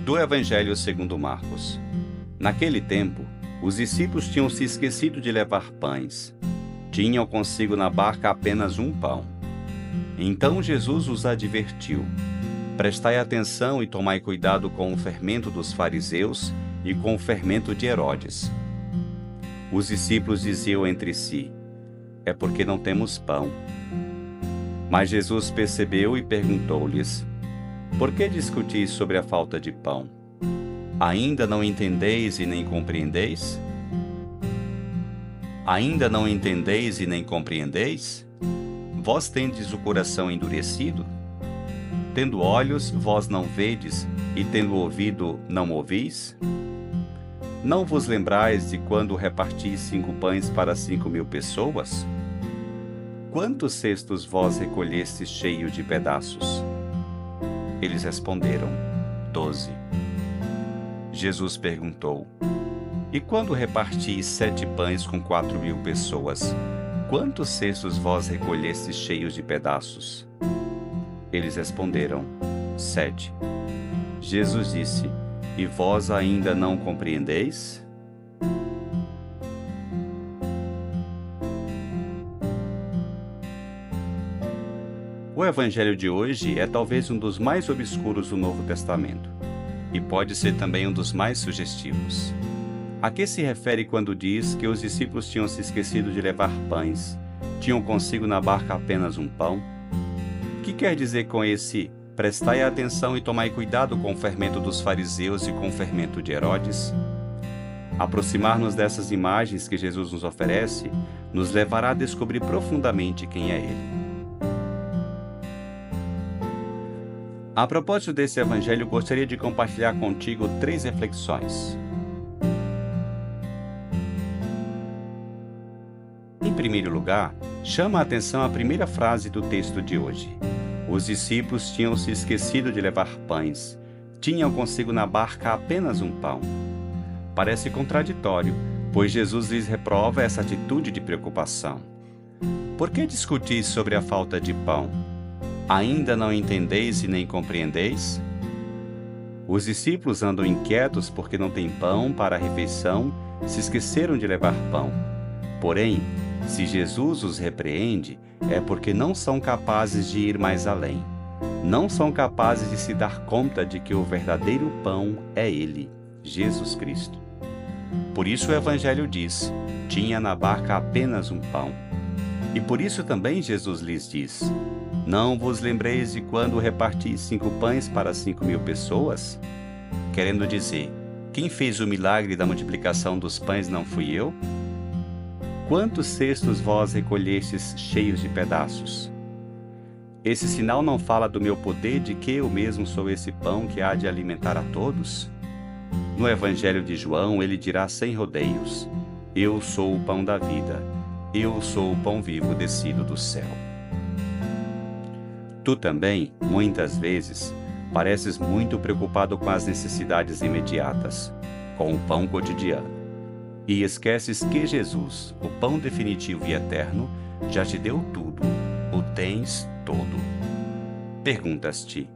Do Evangelho segundo Marcos. Naquele tempo, os discípulos tinham se esquecido de levar pães. Tinham consigo na barca apenas um pão. Então Jesus os advertiu: prestai atenção e tomai cuidado com o fermento dos fariseus e com o fermento de Herodes. Os discípulos diziam entre si: é porque não temos pão. Mas Jesus percebeu e perguntou-lhes: por que discutis sobre a falta de pão? Ainda não entendeis e nem compreendeis? Ainda não entendeis e nem compreendeis? Vós tendes o coração endurecido? Tendo olhos, vós não vedes, e tendo ouvido, não ouvis? Não vos lembrais de quando repartis 5 pães para 5.000 pessoas? Quantos cestos vós recolhestes cheios de pedaços? Eles responderam: 12. Jesus perguntou: e quando repartis 7 pães com 4.000 pessoas, quantos cestos vós recolhestes cheios de pedaços? Eles responderam: 7. Jesus disse: e vós ainda não compreendeis? O Evangelho de hoje é talvez um dos mais obscuros do Novo Testamento, e pode ser também um dos mais sugestivos. A que se refere quando diz que os discípulos tinham se esquecido de levar pães, tinham consigo na barca apenas um pão? O que quer dizer com esse prestai atenção e tomai cuidado com o fermento dos fariseus e com o fermento de Herodes? Aproximar-nos dessas imagens que Jesus nos oferece nos levará a descobrir profundamente quem é Ele. A propósito desse evangelho, gostaria de compartilhar contigo 3 reflexões. Em primeiro lugar, chama a atenção a primeira frase do texto de hoje. Os discípulos tinham se esquecido de levar pães. Tinham consigo na barca apenas um pão. Parece contraditório, pois Jesus lhes reprova essa atitude de preocupação. Por que discutis sobre a falta de pão? Ainda não entendeis e nem compreendeis? Os discípulos andam inquietos porque não têm pão para a refeição, se esqueceram de levar pão. Porém, se Jesus os repreende, é porque não são capazes de ir mais além. Não são capazes de se dar conta de que o verdadeiro pão é Ele, Jesus Cristo. Por isso o Evangelho diz: tinha na barca apenas um pão. E por isso também Jesus lhes diz: não vos lembreis de quando repartis 5 pães para 5.000 pessoas? Querendo dizer, quem fez o milagre da multiplicação dos pães não fui eu? Quantos cestos vós recolhestes cheios de pedaços? Esse sinal não fala do meu poder, de que eu mesmo sou esse pão que há de alimentar a todos? No Evangelho de João, ele dirá sem rodeios: eu sou o pão da vida, eu sou o pão vivo descido do céu. Tu também, muitas vezes, pareces muito preocupado com as necessidades imediatas, com o pão cotidiano, e esqueces que Jesus, o pão definitivo e eterno, já te deu tudo, o tens todo. Perguntas-te: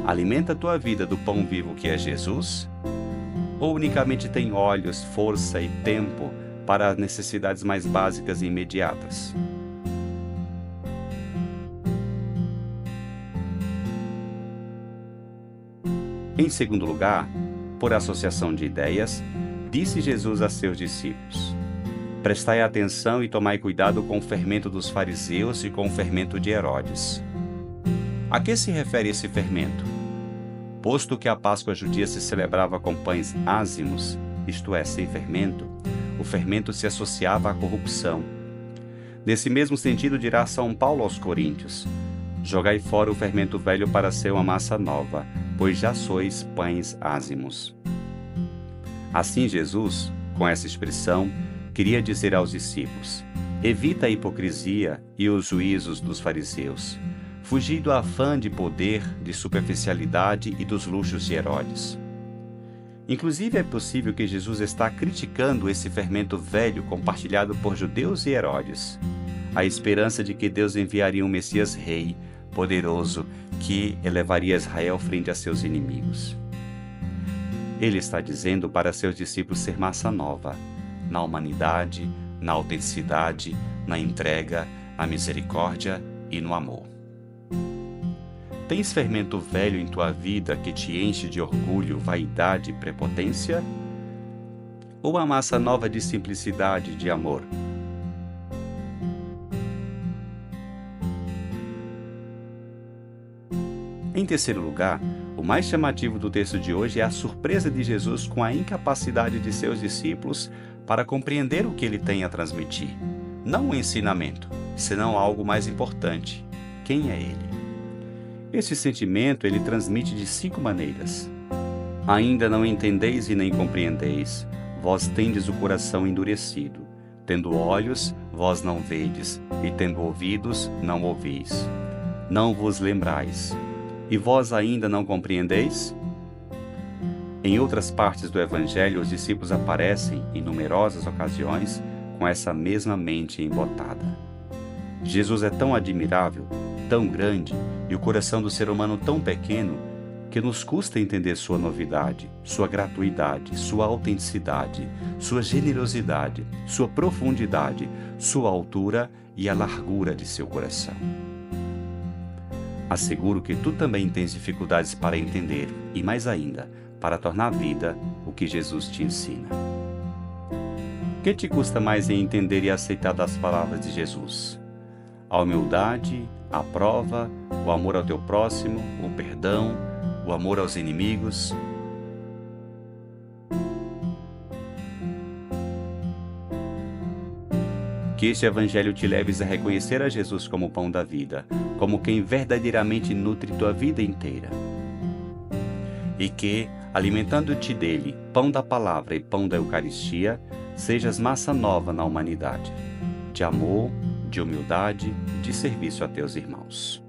alimenta tua vida do pão vivo que é Jesus? Ou unicamente tem olhos, força e tempo para as necessidades mais básicas e imediatas? Em segundo lugar, por associação de ideias, disse Jesus a seus discípulos: prestai atenção e tomai cuidado com o fermento dos fariseus e com o fermento de Herodes. A que se refere esse fermento? Posto que a Páscoa judia se celebrava com pães ázimos, isto é, sem fermento, o fermento se associava à corrupção. Nesse mesmo sentido, dirá São Paulo aos Coríntios: jogai fora o fermento velho para ser uma massa nova, pois já sois pães ázimos. Assim Jesus, com essa expressão, queria dizer aos discípulos: evita a hipocrisia e os juízos dos fariseus. Fugi do afã de poder, de superficialidade e dos luxos de Herodes. Inclusive, é possível que Jesus está criticando esse fermento velho compartilhado por judeus e Herodes, a esperança de que Deus enviaria um Messias rei, poderoso, que elevaria Israel frente a seus inimigos. Ele está dizendo para seus discípulos ser massa nova, na humanidade, na autenticidade, na entrega, na misericórdia e no amor. Tens fermento velho em tua vida que te enche de orgulho, vaidade e prepotência? Ou a massa nova de simplicidade e de amor? Em terceiro lugar, o mais chamativo do texto de hoje é a surpresa de Jesus com a incapacidade de seus discípulos para compreender o que ele tem a transmitir. Não o ensinamento, senão algo mais importante: quem é ele? Esse sentimento ele transmite de 5 maneiras. Ainda não entendeis e nem compreendeis, vós tendes o coração endurecido. Tendo olhos, vós não vedes, e tendo ouvidos, não ouvis. Não vos lembrais. E vós ainda não compreendeis? Em outras partes do Evangelho, os discípulos aparecem, em numerosas ocasiões, com essa mesma mente embotada. Jesus é tão admirável, tão grande, e o coração do ser humano tão pequeno, que nos custa entender sua novidade, sua gratuidade, sua autenticidade, sua generosidade, sua profundidade, sua altura e a largura de seu coração. Asseguro que tu também tens dificuldades para entender e, mais ainda, para tornar vida o que Jesus te ensina. O que te custa mais em entender e aceitar das palavras de Jesus? A humildade, a prova, o amor ao teu próximo, o perdão, o amor aos inimigos? Que este Evangelho te leves a reconhecer a Jesus como o pão da vida, como quem verdadeiramente nutre tua vida inteira. E que, alimentando-te dele, pão da palavra e pão da Eucaristia, sejas massa nova na humanidade, de amor, de humildade, de serviço a teus irmãos.